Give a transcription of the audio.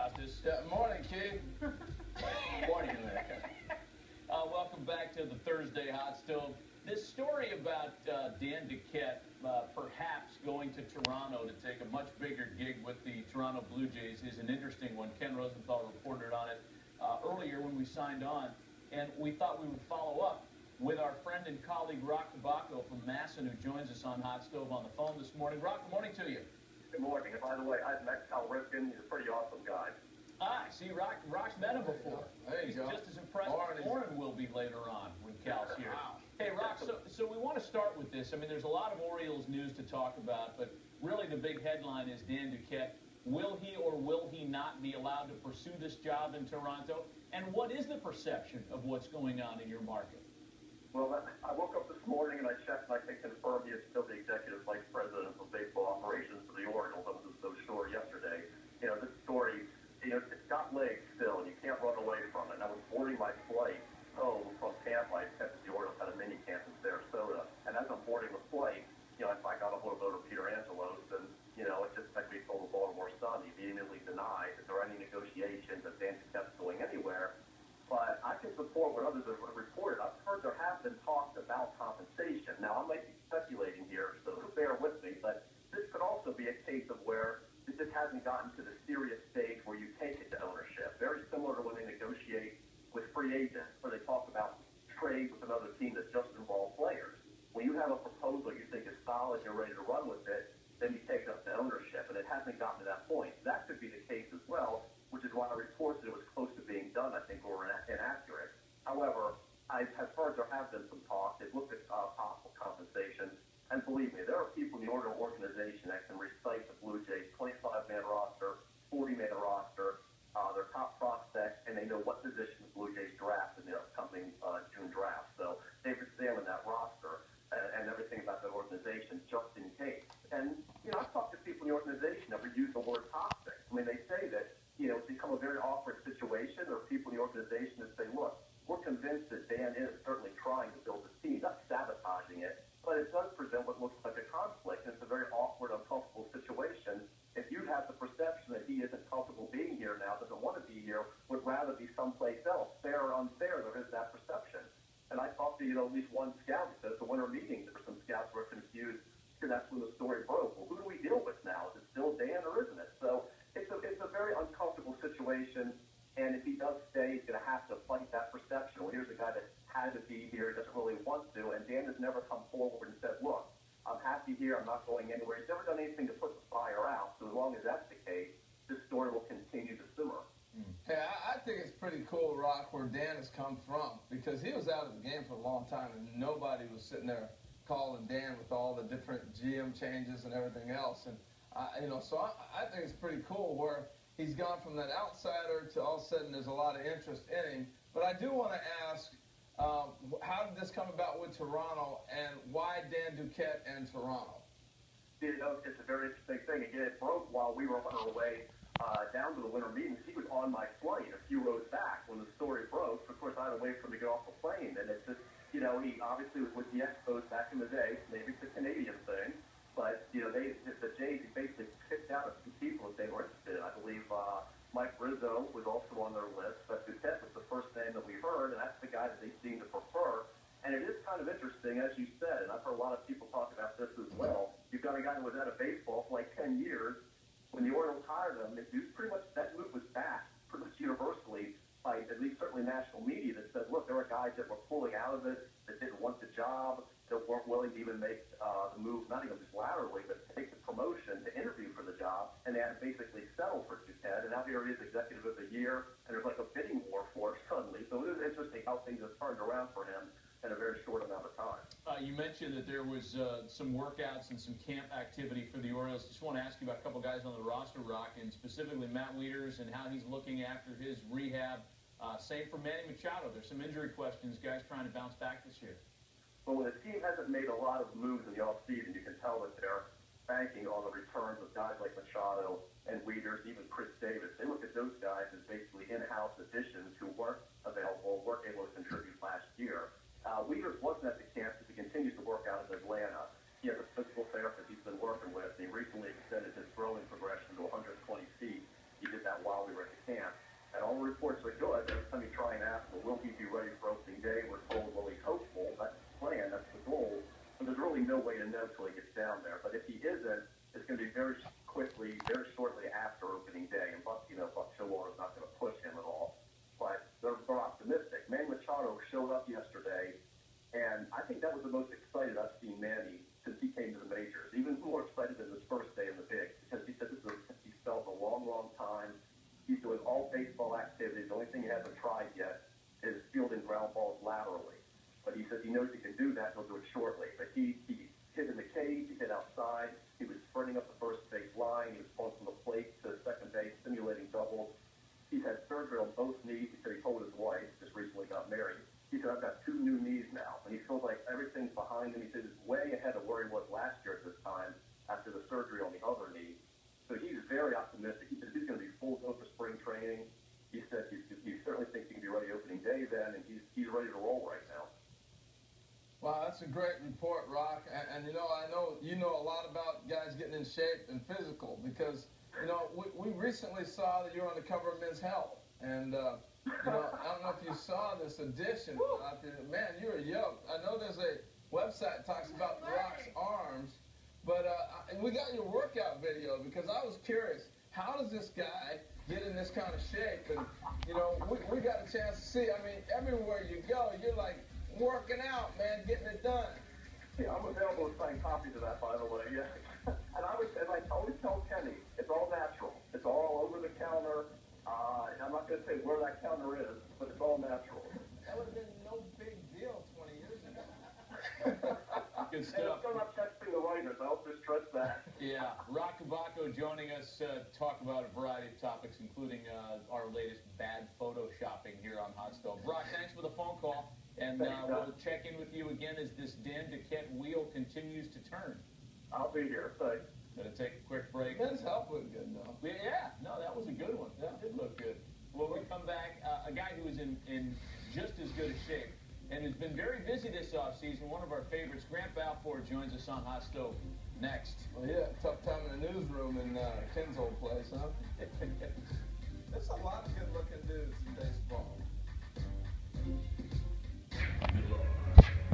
Costas. Yeah, morning, Keith. Morning, America. Welcome back to the Thursday Hot Stove. This story about Dan Duquette perhaps going to Toronto to take a much bigger gig with the Toronto Blue Jays is an interesting one. Ken Rosenthal reported on it earlier when we signed on, and we thought we would follow up with our friend and colleague Roch Kubatko from MASN, who joins us on Hot Stove on the phone this morning. Roch, good morning to you. Good morning. And by the way, I've met Cal Ripken. He's a pretty awesome guy. See, Roch's met him before. There you He's go. just as impressed as Warren will be later on when Cal's here. Wow. Hey, Roch, so we want to start with this. I mean, there's a lot of Orioles news to talk about, but really the big headline is Dan Duquette. Will he or will he not be allowed to pursue this job in Toronto? And what is the perception of what's going on in your market? Well, I woke up this morning and I checked and I can confirm he is still the executive vice president of baseball operations for the Orioles. I was so sure yesterday. You know, this story, it's got legs still, and you can't run away from it. And I was boarding my flight home from Tampa. I kept the Orioles had a mini camp in Sarasota. And as I'm boarding the flight, I got a hold of Peter Angelos, and, it just like we told the Baltimore Sun, he vehemently denied that there are any negotiations that Dan Duquette's going anywhere. But I can support what others have reported. I've heard there have been talks about compensation. Now, I might be speculating here, so bear with me, but this could also be a case of where it just hasn't gotten to the serious stage where you take it to ownership. Very similar to when they negotiate with free agents, where they talk about trades with another team that just involve players. When you have a proposal you think is solid, you're ready to run with it, then you take it up to ownership, and it hasn't gotten to that point. That could be the case as well, which is why reports that it was close to being done, I think, were inaccurate. However, I have heard there have been some talk. They've looked at possible compensation, and believe me, there are people in the organization that can recite the Blue Jays 25-man roster, 40-man roster, their top prospects, and they know what position the Blue Jays draft in the upcoming June draft. So they've examined that roster and everything about the organization just in case. And, I've talked to people in the organization that use the word toxic. I mean, they say that, it's become a very awkward situation. There are people in the organization that say, look, we're convinced that Dan is certainly trying to build a team, not sabotaging it, but it does present what looks like a conflict. And it's a very awkward, uncomfortable situation. If you have the perception that he isn't comfortable being here now, doesn't want to be here, would rather be someplace else, fair or unfair, there is that perception. And I talked to, at least one scout who said at the winter meeting, there were some scouts who were confused, because that's when the story broke. Well, who do we deal with now? Is it still Dan or isn't it? So it's a very uncomfortable situation, and if he does stay, he's going to have to fight that perception. Well, here's a guy that had to be here, doesn't really want to, and Dan has never come forward and said, look, I'm happy here, I'm not going anywhere. He's never done anything to put the fire out, so as long as that's the case, this story will continue to simmer. Hey, I think it's pretty cool, Roch, where Dan has come from, because he was out of the game for a long time, and nobody was sitting there calling Dan with all the different GM changes and everything else. And, so I think it's pretty cool where he's gone from that outsider to all of a sudden there's a lot of interest in him. But I do want to ask, how did this come about with Toronto, and why Dan Duquette and Toronto? It's a very interesting thing. Again, it broke while we were on our way down to the winter meetings. He was on my flight a few rows back when the story broke. Of course, I had to wait for him to get off the plane. And it's just, he obviously was with the Expos back in the day. Maybe it's a Canadian thing. But, the Jays basically picked out a few people that they were interested in. I believe Mike Rizzo was also on their list. But Duquette was the first name that we heard, and that's the guy that they seem to prefer. And it is kind of interesting, as you said, and I've heard a lot of people talk about this as well. You've got a guy who was out of baseball for like 10 years. When the Orioles hired him, it was pretty much, that move was backed pretty much universally by at least certainly national media that said, look, there are guys that were pulling out of it, that didn't want the job, that weren't willing to even make the move, not even just laterally, but take the promotion to interview for the job, and they had to basically settle for Duquette. And now here he is, executive of the year, and there's like a bidding war for it suddenly. So it is interesting how things have turned around for him in a very short amount of time. You mentioned that there was some workouts and some camp activity for the Orioles. Just want to ask you about a couple guys on the roster, Roch, and specifically Matt Wieters and how he's looking after his rehab. Same for Manny Machado. There's some injury questions, guys trying to bounce back this year. Well, when the team hasn't made a lot of moves in the offseason, you can tell that they're banking on the returns of guys like Machado and Wieters, even Chris Davis. They look at those guys as basically in-house additions who weren't available, weren't able to contribute last year. Wieters wasn't at the camp because he continues to work out in Atlanta. He has a physical therapist he's been working with. He recently extended his throwing progression to 120 feet. He did that while we were at the down there. But if he isn't, it's going to be very quickly, very shortly after opening day. And Buck Showalter is not going to push him at all. But they're optimistic. Manny Machado showed up yesterday, and I think that was the most excited I've seen Manny since he came to the majors. Even more excited than his first day in the bigs, because he said this is he's felt a long, long time. He's doing all baseball activities. The only thing he hasn't tried yet is fielding ground balls laterally. But he says he knows he can do that. He'll do it shortly. But he hit in the cage. He hit outside. He was sprinting up the first base line. He was pulling from the plate to second base, simulating doubles. He's had surgery on both knees. He said he told his wife, just recently got married. He said, I've got 2 new knees now. And he feels like everything's behind him. He said he's way ahead of where he was last year at this time after the surgery on the other knee. So he's very optimistic. He said he's going to be full go for spring training. He said he certainly thinks he can be ready opening day then, and he's ready to roll right now. Wow, that's a great report, Roch. And I know you know a lot about guys getting in shape and physical, because, we recently saw that you're on the cover of Men's Health. And, I don't know if you saw this edition. Man, you're yoked. I know there's a website that talks about Roch's arms, but we got your workout video, because I was curious, how does this guy get in this kind of shape? And, we got a chance to see. I mean, everywhere you go, you're like working out, man, getting it done. Yeah, I'm available to sign copies of that, by the way. Yeah. And I always tell Kenny, it's all natural. It's all over the counter. I'm not going to say where that counter is, but it's all natural. That would have been no big deal 20 years ago. Good And stuff. I'm still not texting the writers. I hope to stress that. Yeah, Roch Kubatko joining us to talk about a variety of topics, including our latest bad photoshopping here on Hot Stove. Roch, thanks for the phone call, and we'll check in with you again as this Dan Duquette wheel continues to turn. I'll be here. Thanks. Gonna take a quick break. Men's Health looked good, though. Yeah, no, that was a good one. That did look good. When we come back, a guy who is in just as good a shape and has been very busy this offseason, one of our favorites, Grant Balfour, joins us on Hot Stove next. Well, yeah, tough time in the newsroom in Ken's old place, huh? There's a lot of good-looking